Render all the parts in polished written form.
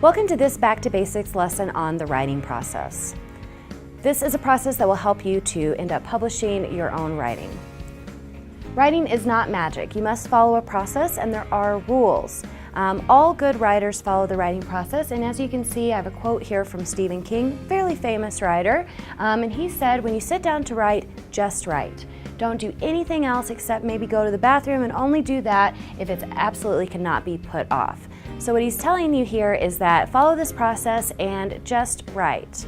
Welcome to this Back to Basics lesson on the writing process. This is a process that will help you to end up publishing your own writing. Writing is not magic. You must follow a process and there are rules. All good writers follow the writing process, and as you can see, I have a quote here from Stephen King, fairly famous writer, and he said, when you sit down to write, just write. Don't do anything else except maybe go to the bathroom, and only do that if it absolutely cannot be put off. So what he's telling you here is that follow this process and just write.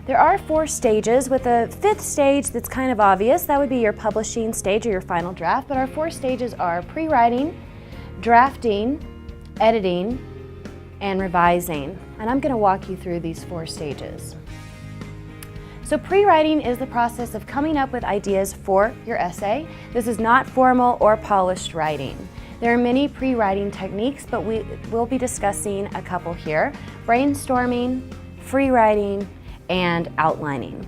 There are 4 stages, with a 5th stage that's kind of obvious. That would be your publishing stage or your final draft, but our 4 stages are pre-writing, drafting, editing, and revising. And I'm going to walk you through these 4 stages. So pre-writing is the process of coming up with ideas for your essay. This is not formal or polished writing. There are many pre-writing techniques, but we will be discussing a couple here: brainstorming, free writing, and outlining.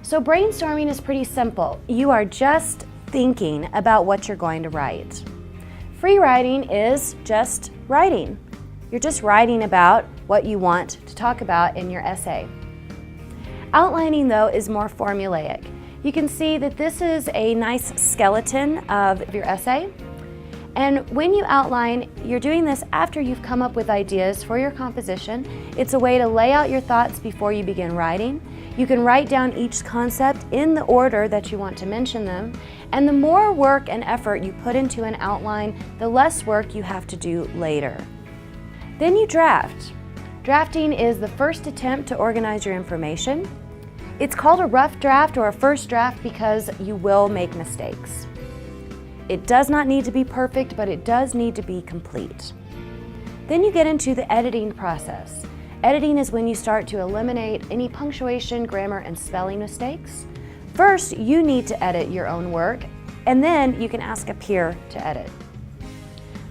So brainstorming is pretty simple. You are just thinking about what you're going to write. Free writing is just writing. You're just writing about what you want to talk about in your essay. Outlining, though, is more formulaic. You can see that this is a nice skeleton of your essay. And when you outline, you're doing this after you've come up with ideas for your composition. It's a way to lay out your thoughts before you begin writing. You can write down each concept in the order that you want to mention them. And the more work and effort you put into an outline, the less work you have to do later. Then you draft. Drafting is the first attempt to organize your information. It's called a rough draft or a first draft because you will make mistakes. It does not need to be perfect, but it does need to be complete. Then you get into the editing process. Editing is when you start to eliminate any punctuation, grammar, and spelling mistakes. First, you need to edit your own work, and then you can ask a peer to edit.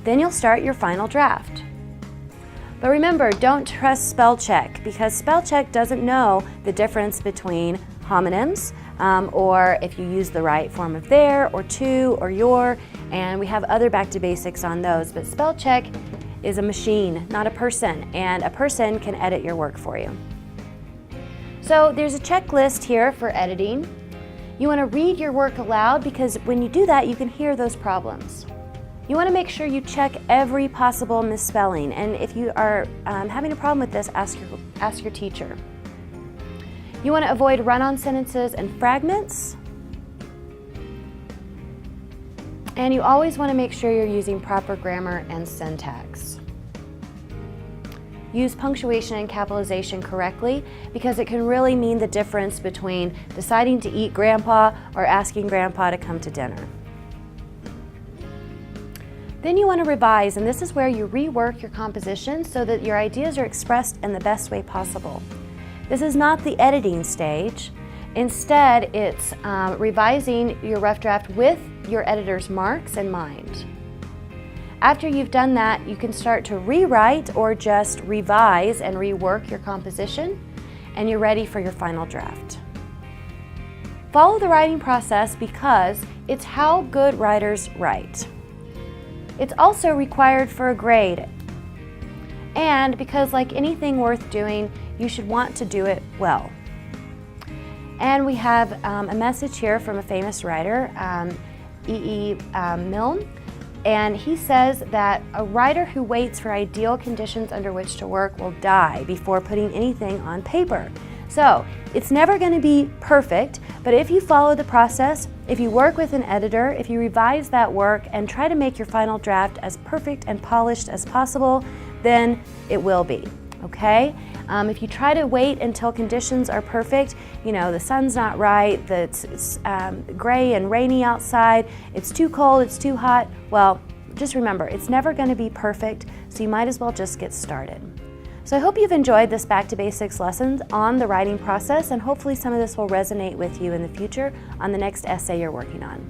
Then you'll start your final draft. But remember, don't trust spell check, because spell check doesn't know the difference between homonyms, or if you use the right form of their or to or your, and we have other back to basics on those. But spell check is a machine, not a person, and a person can edit your work for you. So there's a checklist here for editing. You want to read your work aloud, because when you do that, you can hear those problems. You want to make sure you check every possible misspelling, and if you are having a problem with this, ask your teacher. You want to avoid run-on sentences and fragments. And you always want to make sure you're using proper grammar and syntax. Use punctuation and capitalization correctly, because it can really mean the difference between deciding to eat grandpa or asking grandpa to come to dinner. Then you want to revise, and this is where you rework your composition so that your ideas are expressed in the best way possible. This is not the editing stage. Instead, it's revising your rough draft with your editor's marks in mind. After you've done that, you can start to rewrite or just revise and rework your composition, and you're ready for your final draft. Follow the writing process because it's how good writers write. It's also required for a grade, and because, like anything worth doing, you should want to do it well. And we have a message here from a famous writer, Milne, and he says that a writer who waits for ideal conditions under which to work will die before putting anything on paper. So it's never going to be perfect, but if you follow the process, if you work with an editor, if you revise that work and try to make your final draft as perfect and polished as possible, then it will be, okay? If you try to wait until conditions are perfect, you know, the sun's not right, it's gray and rainy outside, it's too cold, it's too hot, well, just remember, it's never going to be perfect, so you might as well just get started. So I hope you've enjoyed this Back to Basics lesson on the writing process, and hopefully some of this will resonate with you in the future on the next essay you're working on.